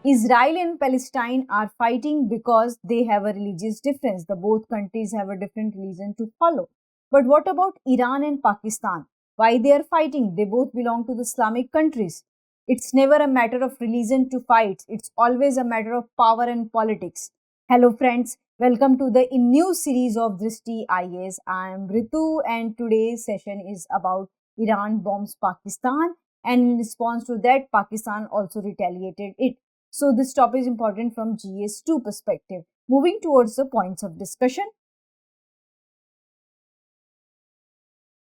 Israel and Palestine are fighting because they have a religious difference. The both countries have a different religion to follow. But what about Iran and Pakistan? Why they are fighting? They both belong to the Islamic countries. It's never a matter of religion to fight. It's always a matter of power and politics. Hello friends, welcome to the new series of Drishti IAS. I am Ritu and today's session is about Iran bombs Pakistan, and in response to that, Pakistan also retaliated it. So this topic is important from GS2 perspective. Moving towards the points of discussion.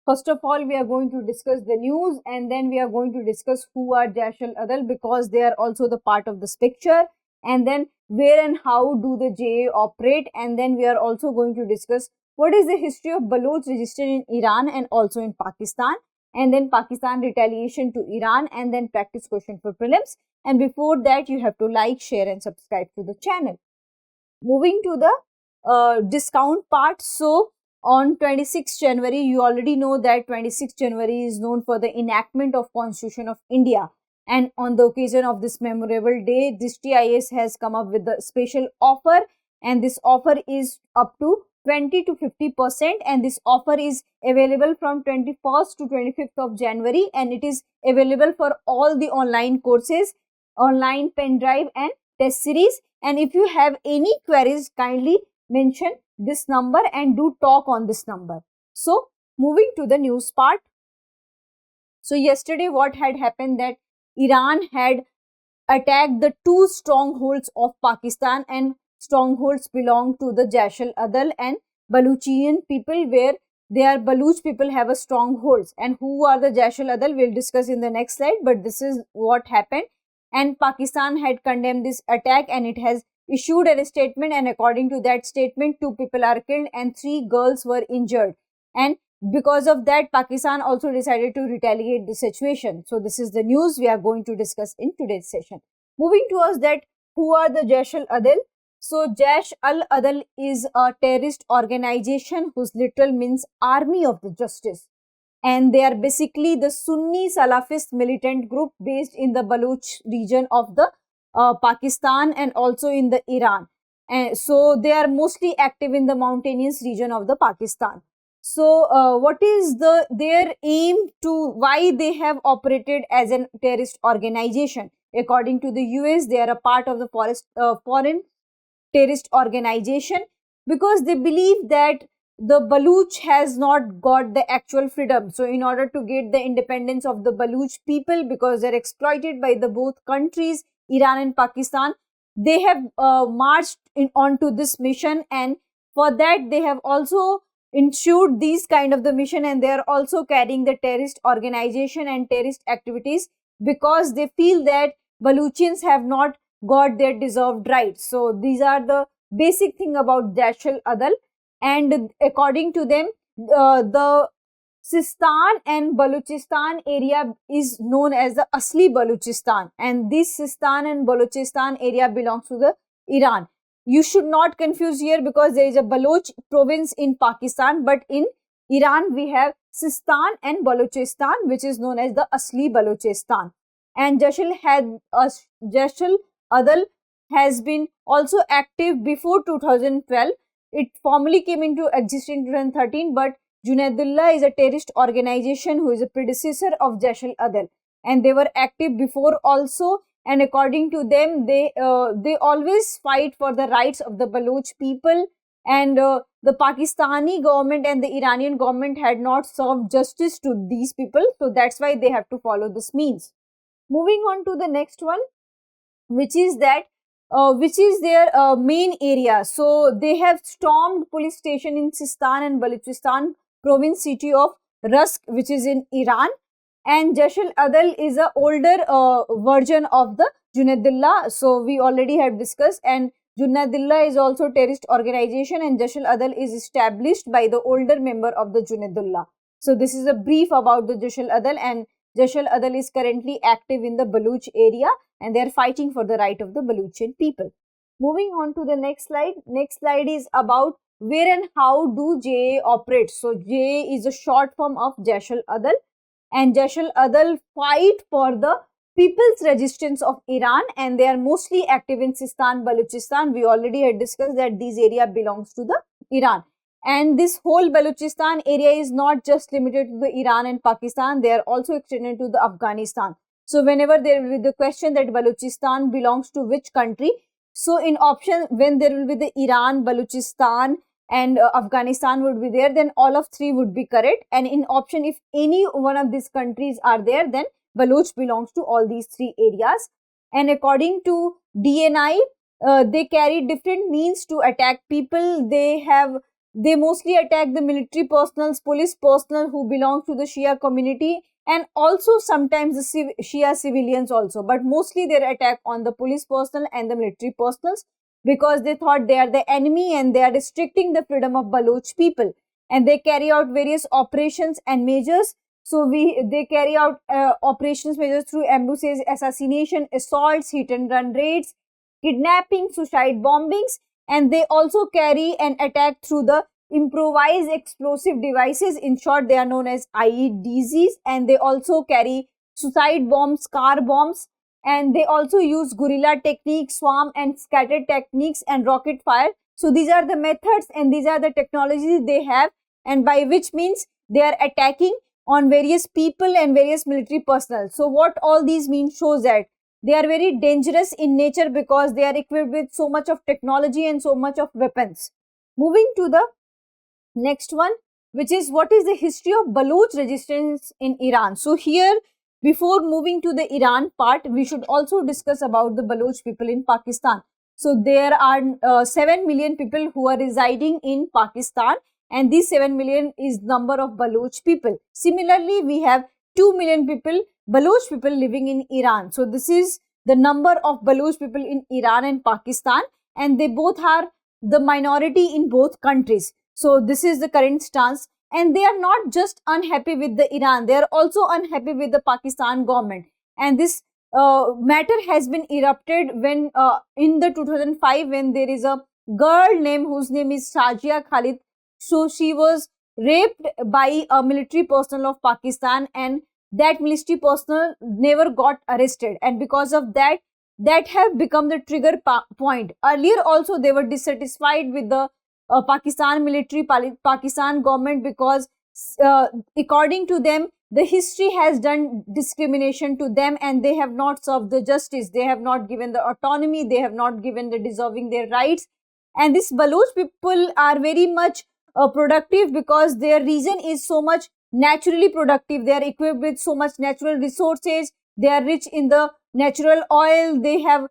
First of all, we are going to discuss the news, and then we are going to discuss who are Jaish al-Adl because they are also the part of this picture, and then where and how do the JA operate, and then we are also going to discuss what is the history of Balochistan registered in Iran and also in Pakistan, and then Pakistan retaliation to Iran, and then practice question for prelims. And before that, you have to like, share and subscribe to the channel. Moving to the discount part. So on 26th January, you already know that 26th January is known for the enactment of Constitution of India. And on the occasion of this memorable day, Drishti IAS has come up with a special offer, and this offer is up to 20 to 50%, and this offer is available from 21st to 25th of January, and it is available for all the online courses, online pen drive and test series. And if you have any queries, kindly mention this number and do talk on this number. So moving to the news part. So yesterday what had happened that Iran had attacked the two strongholds of Pakistan, and strongholds belong to the Jaish al-Adl and Balochian people, where their Balouch people have a strongholds. And who are the Jaish al-Adl we'll discuss in the next slide, but this is what happened. And Pakistan had condemned this attack, and it has issued a statement, and according to that statement, 2 people are killed and 3 girls were injured. And because of that, Pakistan also decided to retaliate the situation. So this is the news we are going to discuss in today's session. Moving towards that, who are the Jaish al-Adl? So Jaish al-Adl is a terrorist organization whose literal means army of the justice. And they are basically the Sunni Salafist militant group based in the Balochistan region of the Pakistan and also in the Iran. And so they are mostly active in the mountainous region of the Pakistan. So what is their aim to why they have operated as a terrorist organization? According to the US, they are a part of the foreign terrorist organization because they believe that the Balouch has not got the actual freedom. So in order to get the independence of the Balouch people, because they are exploited by the both countries, Iran and Pakistan, they have marched onto this mission, and for that they have also ensured these kind of the mission, and they are also carrying the terrorist organization and terrorist activities because they feel that Baluchians have not got their deserved rights. So these are the basic thing about Jaish al-Adl. And according to them, the Sistan and Balochistan area is known as the Asli Balochistan, and this Sistan and Balochistan area belongs to the Iran. You should not confuse here because there is a Baloch province in Pakistan, but in Iran we have Sistan and Balochistan, which is known as the Asli Balochistan. And Jaish al-Adl has been also active before 2012. It formally came into existence in 2013, but Junaidullah is a terrorist organization who is a predecessor of Jaish al-Adl, and they were active before also. And according to them, they always fight for the rights of the Baloch people, and the Pakistani government and the Iranian government had not served justice to these people, so that's why they have to follow this means. Moving on to the next one, which is that which is their main area. So they have stormed police station in Sistan and Balochistan province city of Rusk, which is in Iran. And Jaish al-Adl is a older version of the Junaidullah. So we already have discussed, and Junaidullah is also a terrorist organization, and Jaish al-Adl is established by the older member of the Junaidullah. So this is a brief about the Jaish al-Adl, and Jaish al-Adl is currently active in the Balouch area, and they are fighting for the right of the Baluchian people. Moving on to the next slide. Next slide is about where and how do JA operate. So JA is a short form of Jaish al-Adl, and Jaish al-Adl fight for the People's Resistance of Iran, and they are mostly active in Sistan, Balochistan. We already had discussed that these area belongs to the Iran. And this whole Balochistan area is not just limited to the Iran and Pakistan, they are also extended to the Afghanistan. So whenever there will be the question that Balochistan belongs to which country, so in option, when there will be the Iran, Balochistan and Afghanistan would be there, then all of three would be correct. And in option, if any one of these countries are there, then Baloch belongs to all these three areas. And according to DNI, they carry different means to attack people. They mostly attack the military personnel, police personnel who belong to the Shia community, and also sometimes the Shia civilians also. But mostly their attack on the police personnel and the military personnel, because they thought they are the enemy and they are restricting the freedom of Baloch people. And they carry out various operations and measures. So they carry out operations measures through ambushes, assassination, assaults, hit and run raids, kidnapping, suicide bombings, and they also carry an attack through the improvised explosive devices. In short, they are known as IEDs, and they also carry suicide bombs, car bombs, and they also use guerrilla techniques, swarm and scatter techniques, and rocket fire. So these are the methods and these are the technologies they have, and by which means they are attacking on various people and various military personnel. So what all these means shows that they are very dangerous in nature because they are equipped with so much of technology and so much of weapons. Moving to the next one, which is what is the history of Baloch resistance in Iran. So here, before moving to the Iran part, we should also discuss about the Baloch people in Pakistan. So there are 7 million people who are residing in Pakistan, and these 7 million is number of Baloch people. Similarly, we have 2 million people, Baloch people living in Iran. So this is the number of Baloch people in Iran and Pakistan, and they both are the minority in both countries. So this is the current stance, and they are not just unhappy with the Iran, they are also unhappy with the Pakistan government. And this matter has been erupted when in the 2005, when there is a girl name whose name is Shazia Khalid. So she was raped by a military personnel of Pakistan, and that military personnel never got arrested, and because of that, that have become the trigger point. Earlier also they were dissatisfied with the Pakistan military, Pakistan government, because according to them, the history has done discrimination to them and they have not served the justice. They have not given the autonomy, they have not given the deserving their rights. And these Baloch people are very much productive because their region is so much naturally productive. They are equipped with so much natural resources. They are rich in the natural oil. They have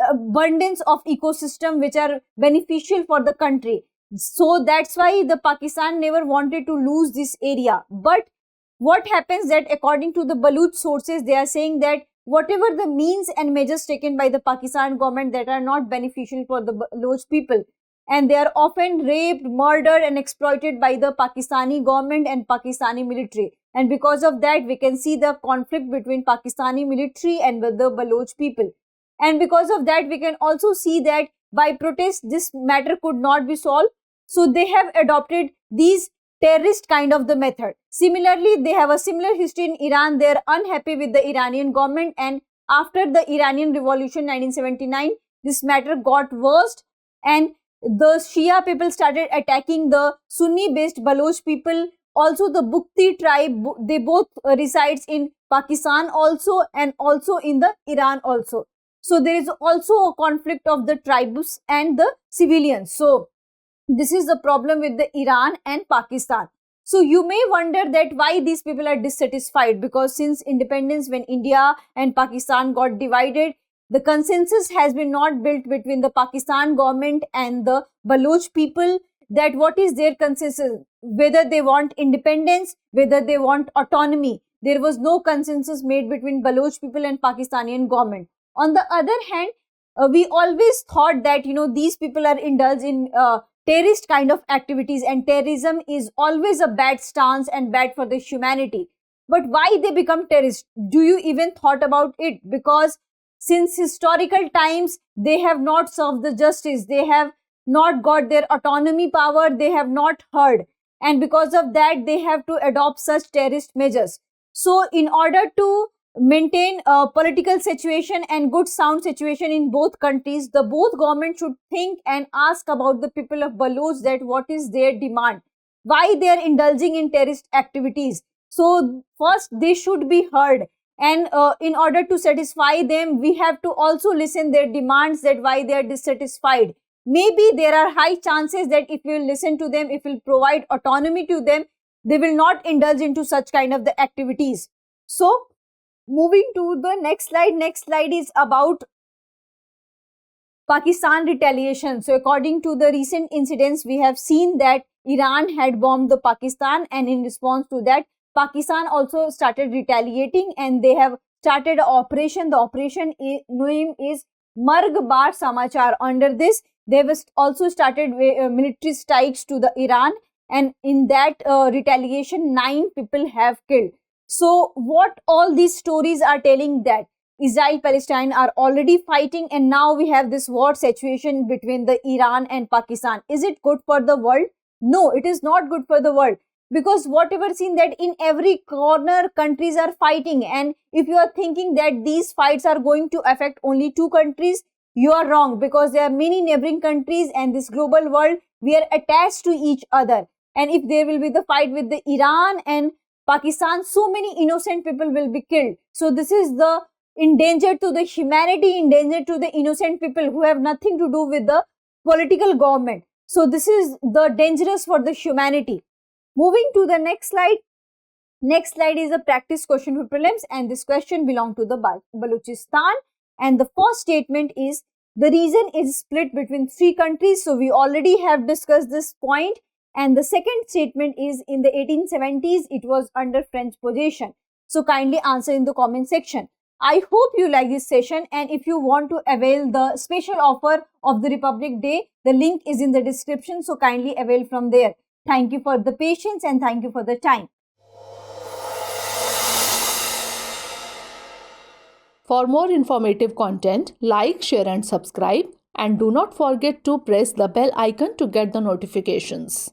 abundance of ecosystem which are beneficial for the country. So that's why the Pakistan never wanted to lose this area. But what happens that according to the Baloch sources, they are saying that whatever the means and measures taken by the Pakistan government that are not beneficial for the Baloch people, and they are often raped, murdered and exploited by the Pakistani government and Pakistani military. And because of that, we can see the conflict between Pakistani military and the Baloch people. And because of that, we can also see that by protest, this matter could not be solved. So they have adopted these terrorist kind of the method. Similarly, they have a similar history in Iran. They are unhappy with the Iranian government, and after the Iranian Revolution 1979, this matter got worse, and the Shia people started attacking the Sunni-based Baloch people. Also, the Bukti tribe, they both resides in Pakistan also and also in the Iran also. So there is also a conflict of the tribes and the civilians. So this is the problem with the Iran and Pakistan. So you may wonder that why these people are dissatisfied, because since independence, when India and Pakistan got divided, the consensus has been not built between the Pakistan government and the Baloch people, that what is their consensus, whether they want independence, whether they want autonomy. There was no consensus made between Baloch people and Pakistani government. On the other hand, we always thought that, these people are indulged in terrorist kind of activities, and terrorism is always a bad stance and bad for the humanity. But why they become terrorists? Do you even thought about it? Because since historical times, they have not served the justice. They have not got their autonomy power. They have not heard. And because of that, they have to adopt such terrorist measures. So in order to maintain a political situation and good sound situation in both countries, the both governments should think and ask about the people of Baloch that what is their demand, why they are indulging in terrorist activities. So first they should be heard, and in order to satisfy them, we have to also listen their demands, that why they are dissatisfied. Maybe there are high chances that if we will listen to them, if we will provide autonomy to them, they will not indulge into such kind of the activities. So moving to the next slide is about Pakistan retaliation. So according to the recent incidents, we have seen that Iran had bombed the Pakistan, and in response to that, Pakistan also started retaliating, and they have started an operation. The operation name is Marg Bar Samachar. Under this, they have also started military strikes to the Iran, and in that retaliation, 9 people have killed. So what all these stories are telling, that Israel-Palestine are already fighting, and now we have this war situation between the Iran and Pakistan. Is it good for the world? No, it is not good for the world, because whatever seen that in every corner countries are fighting, and if you are thinking that these fights are going to affect only 2 countries, you are wrong, because there are many neighboring countries, and this global world, we are attached to each other. And if there will be the fight with the Iran and Pakistan, so many innocent people will be killed. So this is the endanger to the humanity, endanger to the innocent people who have nothing to do with the political government. So this is the dangerous for the humanity. Moving to the next slide. Next slide is a practice question for prelims, and this question belongs to the Balochistan. And the first statement is, the region is split between 3 countries. So we already have discussed this point. And the second statement is, in the 1870s, it was under French possession. So kindly answer in the comment section. I hope you like this session, and if you want to avail the special offer of the Republic Day, the link is in the description. So kindly avail from there. Thank you for the patience, and thank you for the time. For more informative content, like, share and subscribe, and do not forget to press the bell icon to get the notifications.